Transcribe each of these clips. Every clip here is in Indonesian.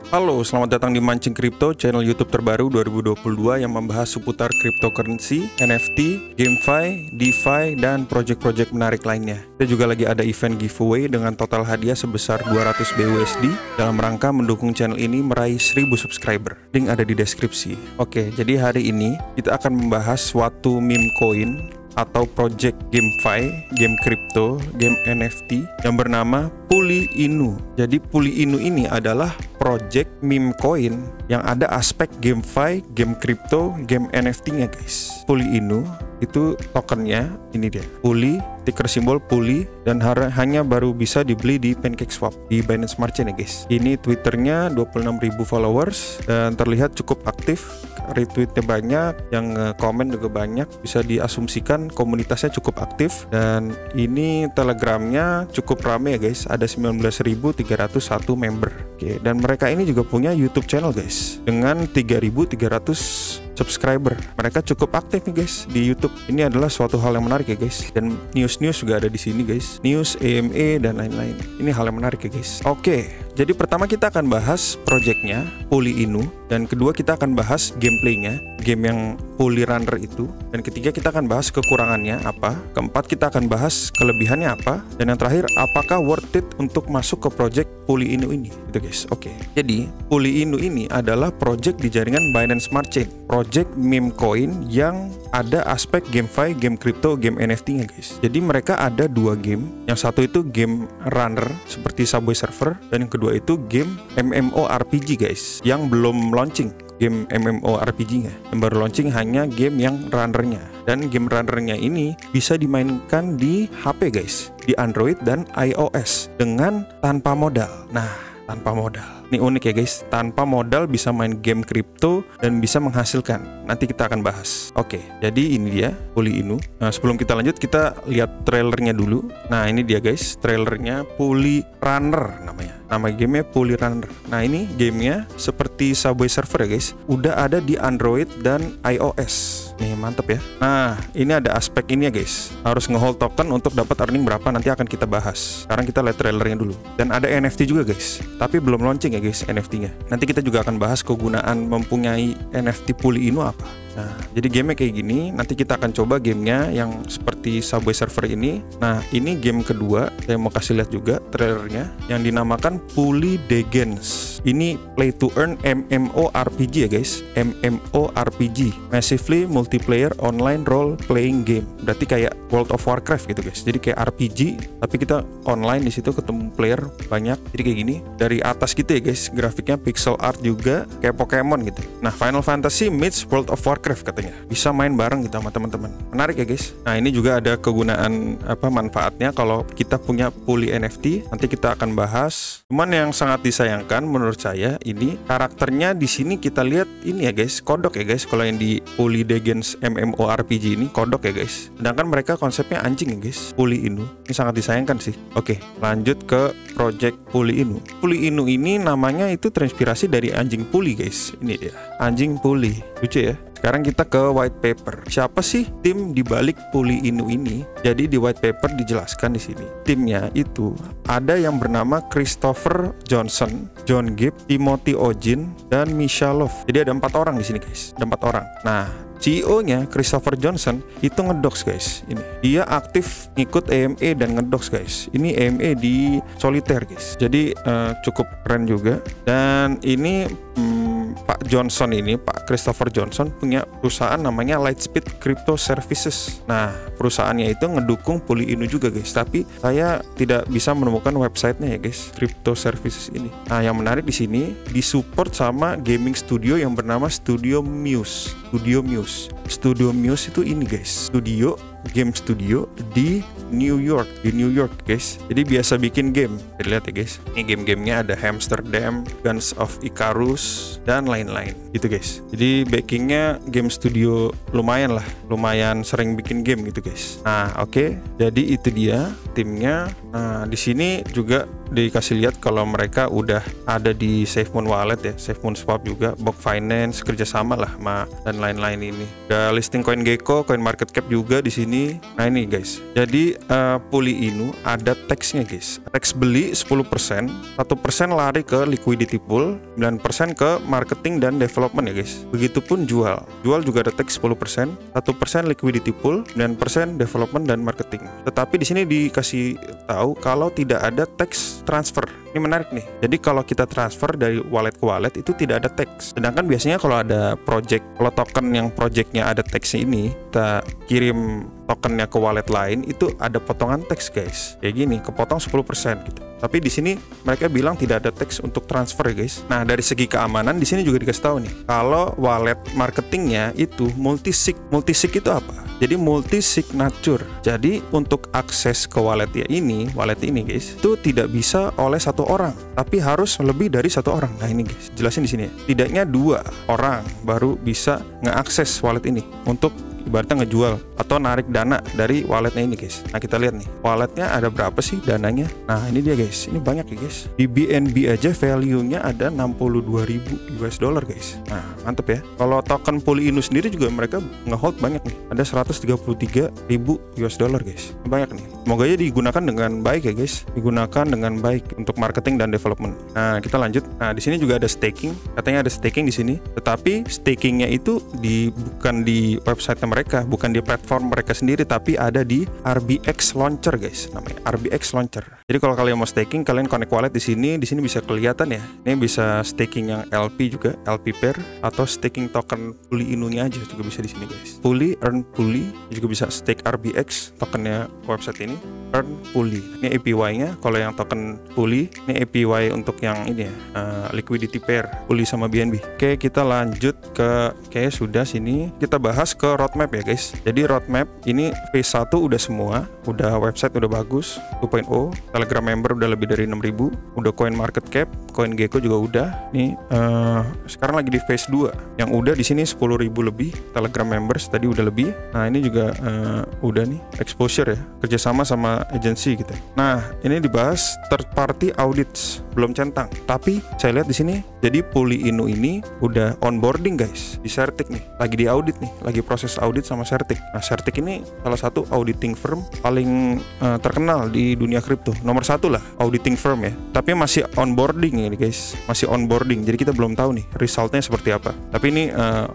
Halo, selamat datang di Mancing Kripto, channel YouTube terbaru 2022 yang membahas seputar cryptocurrency, NFT, GameFi, DeFi, dan project-project menarik lainnya. Kita juga lagi ada event giveaway dengan total hadiah sebesar 200 BUSD dalam rangka mendukung channel ini meraih 1000 subscriber. Link ada di deskripsi. Oke, jadi hari ini kita akan membahas suatu meme coin atau project GameFi, game crypto, game NFT yang bernama Puli Inu. Jadi Puli Inu ini adalah project meme coin yang ada aspek GameFi, game crypto, game NFT-nya guys. Puli Inu itu tokennya, ini dia. Puli, ticker simbol Puli, dan hanya baru bisa dibeli di PancakeSwap di Binance Smart Chain ya guys. Ini Twitternya 26.000 followers dan terlihat cukup aktif. Retweetnya banyak, yang komen juga banyak, bisa diasumsikan komunitasnya cukup aktif. Dan ini Telegramnya cukup rame ya guys, ada 19.301 member. Oke, dan mereka ini juga punya YouTube channel guys dengan 3.300 subscriber. Mereka cukup aktif nih guys di YouTube. Ini adalah suatu hal yang menarik ya guys. Dan news juga ada di sini guys. News, AMA dan lain-lain. Ini hal yang menarik ya guys. Oke, jadi pertama kita akan bahas projectnya Puli Inu, dan kedua kita akan bahas gameplaynya, game yang Puli Runner itu, dan ketiga kita akan bahas kekurangannya apa, keempat kita akan bahas kelebihannya apa, dan yang terakhir apakah worth it untuk masuk ke project Puli Inu ini gitu guys. Oke, jadi Puli Inu ini adalah project di jaringan Binance Smart Chain, project meme coin yang ada aspek GameFi, game crypto, game NFT-nya guys. Jadi mereka ada dua game, yang satu itu game runner seperti Subway Surfer, dan yang kedua itu game MMORPG guys yang belum launching. Game MMORPG-nya yang baru launching hanya game yang runnernya, dan game runnernya ini bisa dimainkan di HP guys, di Android dan iOS dengan tanpa modal. Nah, tanpa modal ini unik ya guys, tanpa modal bisa main game kripto dan bisa menghasilkan. Nanti kita akan bahas. Oke, jadi ini dia Puli Inu. Nah, sebelum kita lanjut kita lihat trailernya dulu. Nah, ini dia guys, trailernya Puli Runner namanya. Nama gamenya Puli Runner. Nah, ini gamenya seperti Subway Surfer ya guys, udah ada di Android dan iOS. Nih, mantep ya. Nah, ini ada aspek ini ya guys, harus ngehold token untuk dapat earning berapa, nanti akan kita bahas. Sekarang kita lihat trailernya dulu. Dan ada NFT juga guys, tapi belum launching ya guys NFT-nya. Nanti kita juga akan bahas kegunaan mempunyai NFT Puli Inu apa. Nah, jadi gamenya kayak gini. Nanti kita akan coba gamenya yang seperti Subway Surfer ini. Nah, ini game kedua. Saya mau kasih lihat juga trailernya yang dinamakan Puli Degens. Ini play to earn MMORPG ya guys. MMORPG, Massively Multiplayer Online Role Playing Game. Berarti kayak World of Warcraft gitu guys. Jadi kayak RPG, tapi kita online di situ ketemu player banyak. Jadi kayak gini. Dari atas gitu ya guys. Grafiknya pixel art juga kayak Pokemon gitu. Nah, Final Fantasy meets World of Warcraft katanya, bisa main bareng gitu sama teman-teman. Menarik ya guys. Nah, ini juga ada kegunaan manfaatnya kalau kita punya Puli NFT. Nanti kita akan bahas. Cuman yang sangat disayangkan menurut saya ini karakternya di sini kita lihat ini ya guys, kodok ya guys. Kalau yang di Puli Degens MMORPG ini kodok ya guys. Sedangkan mereka konsepnya anjing ya guys. Puli Inu. Ini sangat disayangkan sih. Oke, lanjut ke project Puli Inu. Puli Inu ini namanya itu terinspirasi dari anjing Puli guys. Ini dia, anjing Puli. Lucu ya. Sekarang kita ke white paper. Siapa sih tim di balik Puli Inu ini? Jadi di white paper dijelaskan di sini. Timnya itu ada yang bernama Christopher Johnson, John Gibb, Timothy Ojin, dan Misha Love. Jadi ada 4 orang di sini guys. Ada 4 orang. Nah, CEO-nya Christopher Johnson itu ngedox guys. Ini dia aktif ngikut AMA dan ngedox guys. Ini AMA di solitaire guys. Jadi cukup keren juga. Dan ini Pak Johnson ini, Pak Christopher Johnson punya perusahaan namanya Lightspeed Crypto Services. Nah, perusahaannya itu ngedukung Puli Inu juga guys. Tapi saya tidak bisa menemukan websitenya ya guys, Crypto Services ini. Nah, yang menarik di sini disupport sama gaming studio yang bernama Studio Muse. Studio Muse itu ini guys, game studio di New York guys. Jadi biasa bikin game. Kita lihat ya guys. Ini game-gamenya ada Hamsterdam, Guns of Icarus, dan lain-lain gitu guys. Jadi backingnya game studio lumayan sering bikin game gitu guys. Nah, oke. Jadi itu dia Steam-nya. Nah, di sini juga dikasih lihat kalau mereka udah ada di SafeMoon Wallet ya, SafeMoon Swap juga, Block Finance, kerjasama lah sama dan lain-lain ini. Ada listing CoinGecko, CoinMarketCap juga di sini. Nah ini guys, jadi Puli Inu ada teksnya guys. Teks beli 10%, 1% lari ke liquidity pool, 9% ke marketing dan development ya guys. Begitupun jual juga ada teks 10%, 1% liquidity pool, 9% development dan marketing. Tetapi di sini dikasih tahu kalau tidak ada teks transfer. Ini menarik nih. Jadi kalau kita transfer dari wallet ke wallet itu tidak ada teks. Sedangkan biasanya kalau ada project, kalau token yang projectnya ada teksnya ini, kita kirim tokennya ke wallet lain itu ada potongan teks guys. Kayak gini, kepotong 10% gitu. Tapi di sini mereka bilang tidak ada teks untuk transfer ya guys. Nah, dari segi keamanan di sini juga dikasih tahu nih, kalau wallet marketingnya itu multisig. Multisig itu apa? Jadi multi signature. Jadi untuk akses ke wallet ini guys, itu tidak bisa oleh satu orang, tapi harus lebih dari satu orang. Nah ini guys, jelasin di sini ya. Tidaknya 2 orang baru bisa ngeakses wallet ini untuk ibaratnya ngejual atau narik dana dari walletnya ini guys. Nah kita lihat nih, walletnya ada berapa sih dananya. Nah ini dia guys, ini banyak ya guys. Di BNB aja value-nya ada 62.000 US dollar guys. Nah mantep ya. Kalau token Puli Inu sendiri juga mereka ngehold banyak nih, ada 133.000 US dollar guys. Banyak nih. Semoga aja digunakan dengan baik ya guys, digunakan dengan baik untuk marketing dan development. Nah kita lanjut. Nah di sini juga ada staking, katanya ada staking di sini. Tetapi stakingnya itu bukan di website mereka, bukan di platform mereka sendiri, tapi ada di RBX Launcher guys, namanya RBX Launcher. Jadi kalau kalian mau staking, kalian connect wallet di sini bisa kelihatan ya. Ini bisa staking yang LP juga, LP pair, atau staking token Puli Inu-nya aja juga bisa di sini guys. Puli, earn Puli, juga bisa stake RBX tokennya website ini. Earn Puli. Ini APY-nya kalau yang token Puli, ini APY untuk yang ini ya, liquidity pair Puli sama BNB. Oke, kita lanjut ke sudah sini. Kita bahas ke roadmap ya guys. Jadi roadmap ini phase 1 udah semua, udah website udah bagus, 2.0, Telegram member udah lebih dari 6.000, udah CoinMarketCap, CoinGecko juga udah. Nih sekarang lagi di phase 2. Yang udah di sini 10.000 lebih Telegram members, tadi udah lebih. Nah, ini juga udah nih exposure ya, kerjasama sama agency gitu. Nah, ini dibahas third party audits, belum centang. Tapi saya lihat di sini, jadi Puli Inu ini udah onboarding guys di Certic nih, lagi di audit nih, lagi proses audit sama Certic. Nah, Certic ini salah satu auditing firm paling terkenal di dunia kripto, nomor 1 lah auditing firm ya. Tapi masih onboarding ini guys, masih onboarding. Jadi kita belum tahu nih resultnya seperti apa. Tapi ini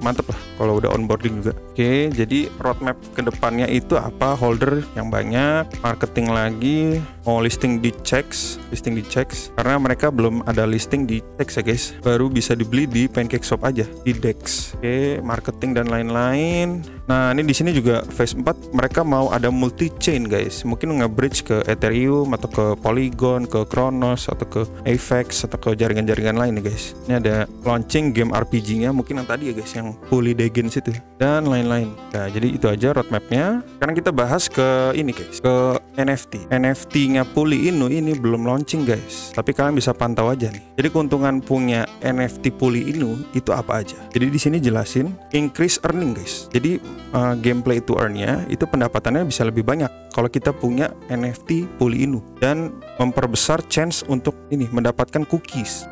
mantep lah kalau udah onboarding juga. Oke, jadi roadmap kedepannya itu apa? Holder yang banyak, marketing lagi, mau listing di checks karena mereka belum ada listing di checks ya guys, baru bisa dibeli di PancakeSwap aja, di DEX. Oke, marketing dan lain-lain. Nah, ini di sini juga phase 4 mereka mau ada multi chain guys, mungkin nge-bridge ke Ethereum atau ke Polygon, ke Kronos atau ke Avex atau ke jaringan-jaringan lain nih guys. Ini ada launching game RPG-nya, mungkin yang tadi ya guys, yang Puli Degens itu dan lain-lain. Nah, jadi itu aja roadmapnya. Sekarang kita bahas ke ini guys, ke NFT-nya Puli Inu ini belum launching guys, tapi kalian bisa pantau aja nih. Jadi keuntungan punya NFT Puli Inu itu apa aja. Jadi di sini jelasin increase earning guys. Jadi gameplay to earn-nya itu pendapatannya bisa lebih banyak kalau kita punya NFT Puli Inu, dan memperbesar chance untuk ini mendapatkan cookies.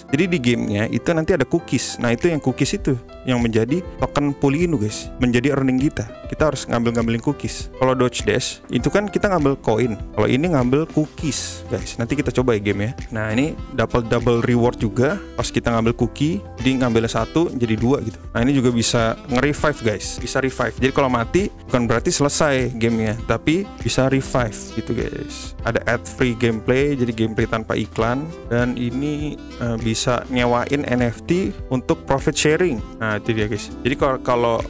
Jadi di gamenya itu nanti ada cookies. Nah, itu yang cookies itu yang menjadi token Puli Inu guys, menjadi earning kita. Kita harus ngambilin cookies. Kalau Doge Dash itu kan kita ngambil koin, kalau ini ngambil cookies guys. Nanti kita coba ya game ya. Nah, ini double reward juga pas kita ngambil cookie. Jadi ngambilnya 1 jadi 2 gitu. Nah, ini juga bisa nge-revive guys, bisa revive. Jadi kalau mati bukan berarti selesai gamenya, tapi bisa revive gitu guys. Ada ad free gameplay, jadi gameplay tanpa iklan, dan ini bisa nyewain NFT untuk profit sharing. Nah, itu dia guys. Jadi kalau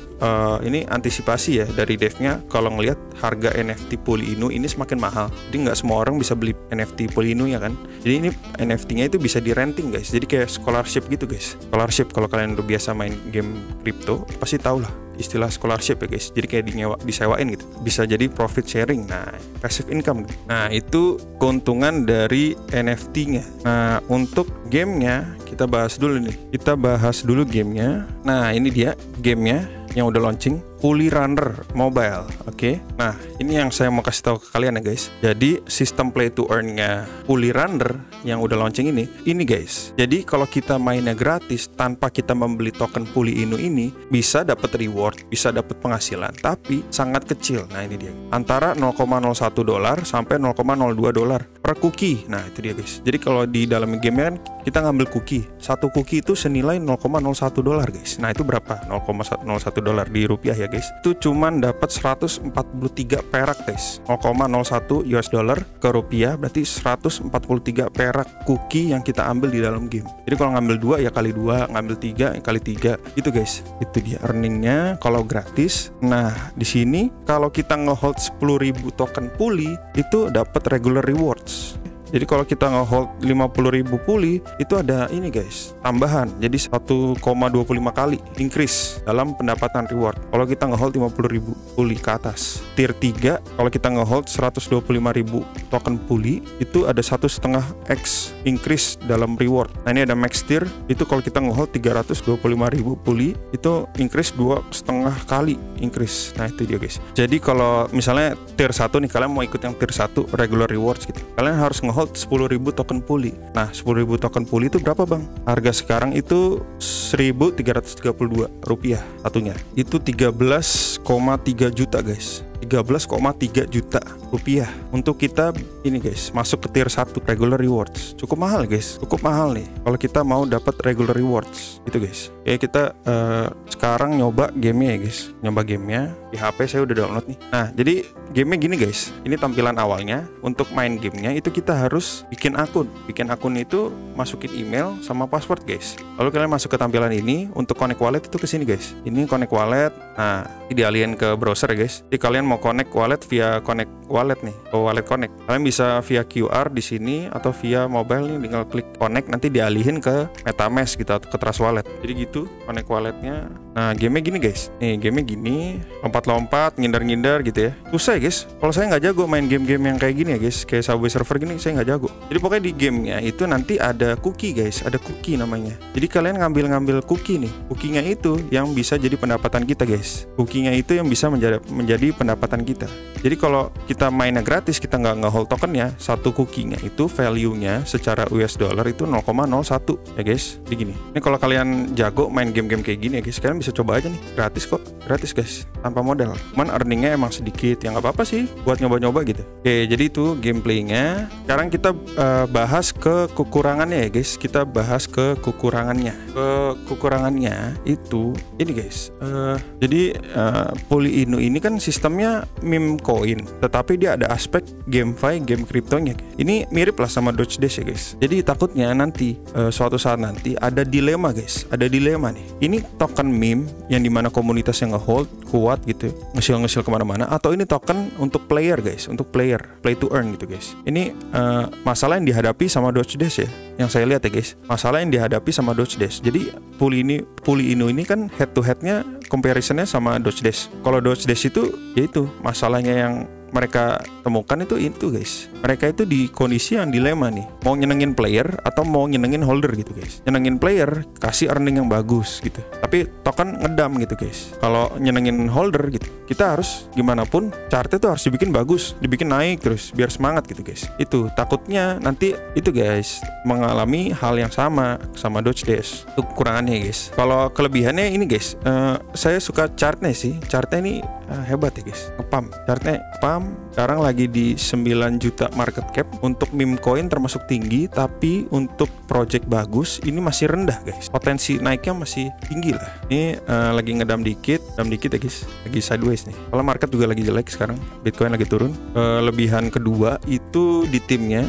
ini antisipasi ya dari devnya, kalau ngelihat harga NFT Puli Inu ini semakin mahal, jadi nggak semua orang bisa beli NFT Puli Inu ya kan. Jadi ini NFT-nya itu bisa di renting guys, jadi kayak scholarship gitu guys. Scholarship, kalau kalian udah biasa main game crypto pasti tahu lah istilah scholarship ya guys. Jadi kayak disewain gitu, bisa jadi profit sharing. Nah, passive income gitu. Nah, itu keuntungan dari NFT-nya. Nah, untuk gamenya kita bahas dulu nih. Kita bahas dulu gamenya. Nah, ini dia gamenya yang udah launching. Pulley Runner Mobile. Oke. Nah, ini yang saya mau kasih tahu ke kalian ya guys. Jadi sistem play to earn-nya Pulley Runner yang udah launching ini guys. Jadi kalau kita mainnya gratis tanpa kita membeli token Pulley Inu ini, bisa dapat reward, bisa dapat penghasilan, tapi sangat kecil. Nah, ini dia. Antara $0,01 sampai $0,02 per cookie. Nah, itu dia guys. Jadi kalau di dalam game kan kita ngambil cookie. Satu cookie itu senilai $0,01 guys. Nah, itu berapa? $0,01 di rupiah ya guys. Itu cuman dapat 143 perak guys. 0,01 US dollar ke rupiah berarti 143 perak cookie yang kita ambil di dalam game. Jadi kalau ngambil 2 ya kali 2, ngambil 3 ya kali 3. Itu guys. Itu dia earningnya kalau gratis. Nah, di sini kalau kita ngehold 10.000 token Pulley itu dapat regular rewards. Jadi kalau kita nge-hold 50.000 Pulley itu ada ini guys, tambahan. Jadi 1,25 kali increase dalam pendapatan reward. Kalau kita nge-hold 50.000 Pulley ke atas. Tier 3 kalau kita nge-hold 125.000 token Pulley itu ada 1,5x increase dalam reward. Nah, ini ada max tier, itu kalau kita nge-hold 325.000 Pulley itu increase 2,5 kali increase. Nah, itu dia guys. Jadi kalau misalnya tier 1 nih, kalian mau ikut yang tier 1 regular rewards gitu, kalian harus nge-hold 10.000 token Pulley. Nah, 10.000 token Pulley itu berapa bang? Harga sekarang itu 1.332 rupiah satunya. Itu 13,3 juta guys. 13,3 juta rupiah untuk kita ini guys, masuk ke tier 1 regular rewards. Cukup mahal guys, cukup mahal nih kalau kita mau dapat regular rewards itu guys. Ya kita sekarang nyoba gamenya ya guys, nyoba gamenya di HP saya udah download nih. Nah, jadi gamenya gini guys, ini tampilan awalnya. Untuk main gamenya itu kita harus bikin akun. Bikin akun itu masukin email sama password guys. Lalu kalian masuk ke tampilan ini. Untuk connect wallet itu ke sini guys. Ini connect wallet. Nah, ini dialihin ke browser ya guys. Jadi kalian mau connect wallet via connect wallet nih, wallet connect. Kalian bisa via QR di sini atau via mobile nih, tinggal klik connect nanti dialihin ke MetaMask gitu atau ke Trust Wallet. Jadi gitu connect walletnya. Nah, gamenya gini guys. Nih, gamenya gini, lompat-lompat, ngindar-ngindar gitu ya. Susah ya guys. Kalau saya nggak jago main game-game yang kayak gini ya guys, kayak Subway Surfer gini, saya nggak jago. Jadi pokoknya di gamenya itu nanti ada cookie guys, ada cookie namanya. Jadi kalian ngambil cookie nih. Cookie-nya itu yang bisa jadi pendapatan kita guys. Cookie-nya itu yang bisa menjadi pendapatan kita. Jadi kalau kita mainnya gratis, kita nggak hold tokennya, satu cookie-nya itu value-nya secara US dollar itu 0,01 ya guys. Jadi gini. Ini kalau kalian jago main game-game kayak gini ya guys, kalian bisa coba aja nih, gratis kok, gratis guys, tanpa modal. Cuman earningnya emang sedikit, ya nggak apa-apa sih buat nyoba-nyoba gitu. Oke, jadi itu gameplaynya. Sekarang kita bahas ke kekurangannya ya guys. Kita bahas ke kekurangannya. Kekurangannya itu ini guys. Jadi Pulley Inu ini kan sistemnya meme coin, tetapi dia ada aspek GameFi, game kriptonya. Ini mirip lah sama Doge Dash ya guys. Jadi takutnya nanti suatu saat nanti ada dilema guys, ada dilema nih. Ini token meme yang dimana komunitas yang nge-hold kuat gitu, ngesil-ngesil kemana-mana, atau ini token untuk player guys, untuk player, play to earn gitu guys. Ini masalah yang dihadapi sama Doge Dash ya, yang saya lihat ya guys, masalah yang dihadapi sama Doge Dash. Jadi Pulley Inu ini kan head to headnya comparisonnya sama Doge Dash. Kalau Doge Dash itu yaitu masalahnya yang mereka temukan itu guys. Mereka itu di kondisi yang dilema nih. Mau nyenengin player atau mau nyenengin holder gitu guys. Nyenengin player kasih earning yang bagus gitu. Tapi token ngedam gitu guys. Kalau nyenengin holder gitu, kita harus gimana pun chartnya tuh harus dibikin bagus, dibikin naik terus biar semangat gitu guys. Itu takutnya nanti itu guys mengalami hal yang sama Doge Dash. Itu kekurangannya guys. Kalau kelebihannya ini guys, saya suka chartnya sih. Chartnya ini hebat ya guys. Ngepam. Chartnya pam. Sekarang lagi di 9 juta market cap. Untuk meme coin termasuk tinggi, tapi untuk project bagus ini masih rendah guys. Potensi naiknya masih tinggi lah. Ini lagi ngedam dikit ya guys. Lagi sideways nih. Kalau market juga lagi jelek sekarang. Bitcoin lagi turun. Lebihan kedua itu di timnya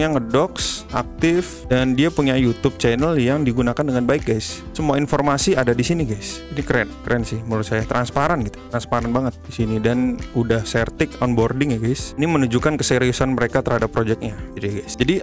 ngedox, aktif, dan dia punya YouTube channel yang digunakan dengan baik guys. Semua informasi ada di sini guys. Ini keren sih menurut saya, transparan gitu. Transparan banget di sini dan udah certik onboarding ya guys. Ini menunjukkan keseriusan mereka terhadap projectnya. Jadi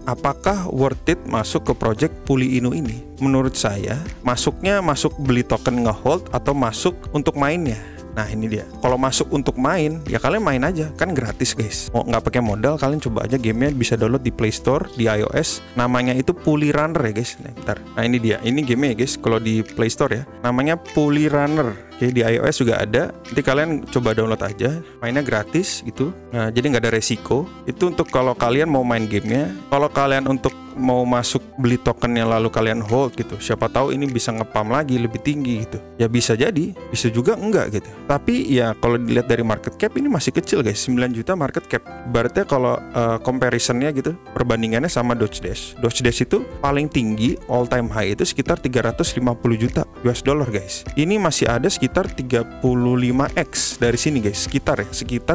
apakah worth it masuk ke project Pulley Inu ini? Menurut saya masuk beli token ngehold atau masuk untuk mainnya. Nah ini dia. Kalau masuk untuk main, ya kalian main aja, kan gratis guys. Mau nggak pakai modal, kalian coba aja gamenya, bisa download di Play Store, di iOS. Namanya itu Pulley Runner ya guys. Nah, bentar. Nah ini dia, ini gamenya ya guys. Kalau di Play Store ya, namanya Pulley Runner. Oke, di iOS juga ada. Nanti kalian coba download aja, mainnya gratis gitu. Nah jadi nggak ada resiko. Itu untuk kalau kalian mau main gamenya. Kalau kalian untuk mau masuk beli tokennya lalu kalian hold gitu, siapa tahu ini bisa ngepam lagi lebih tinggi gitu. Ya bisa jadi, bisa juga enggak gitu. Tapi ya kalau dilihat dari market cap ini masih kecil guys, 9 juta market cap. Berarti kalau comparisonnya gitu, perbandingannya sama Dodge Dash. Dodge Dash itu paling tinggi all time high itu sekitar 350 juta US dollar guys. Ini masih ada sekitar 35x dari sini guys, sekitar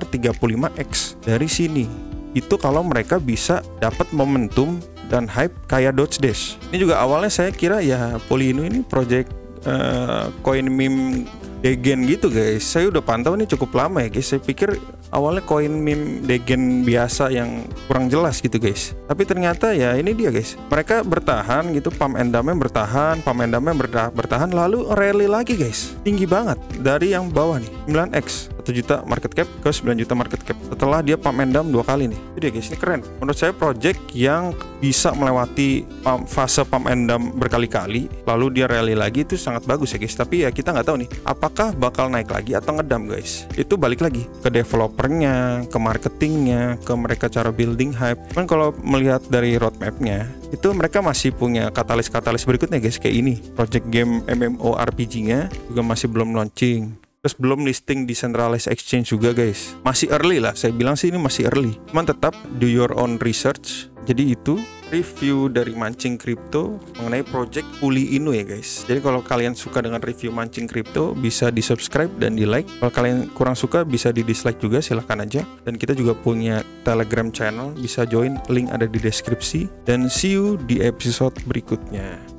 35x dari sini. Itu kalau mereka bisa dapat momentum dan hype kayak Dodge Dash. Ini juga awalnya saya kira ya Polyino ini project koin meme degen gitu guys. Saya udah pantau ini cukup lama ya guys. Saya pikir awalnya koin meme degen biasa yang kurang jelas gitu guys. Tapi ternyata ya ini dia guys. Mereka bertahan gitu, pump and dump-nya bertahan, bertahan lalu rally lagi guys. Tinggi banget dari yang bawah nih, 9x. 1 juta market cap ke 9 juta market cap setelah dia pump and dump 2 kali nih. Jadi guys, ini keren. Menurut saya project yang bisa melewati fase pump and dump berkali-kali lalu dia rally lagi itu sangat bagus ya guys. Tapi ya kita nggak tahu nih apakah bakal naik lagi atau ngedump guys. Itu balik lagi ke developernya, ke marketingnya, ke mereka cara building hype. Cuman kalau melihat dari roadmapnya itu mereka masih punya katalis-katalis berikutnya guys, kayak ini project game MMORPG-nya juga masih belum launching. Terus belum listing di centralized exchange juga guys. Masih early lah, saya bilang sih ini masih early. Cuman tetap do your own research. Jadi itu review dari Mancing Crypto mengenai project Polyino ya guys. Jadi kalau kalian suka dengan review Mancing Crypto bisa di subscribe dan di like. Kalau kalian kurang suka bisa di dislike juga, silahkan aja. Dan kita juga punya Telegram channel, bisa join, link ada di deskripsi. Dan see you di episode berikutnya.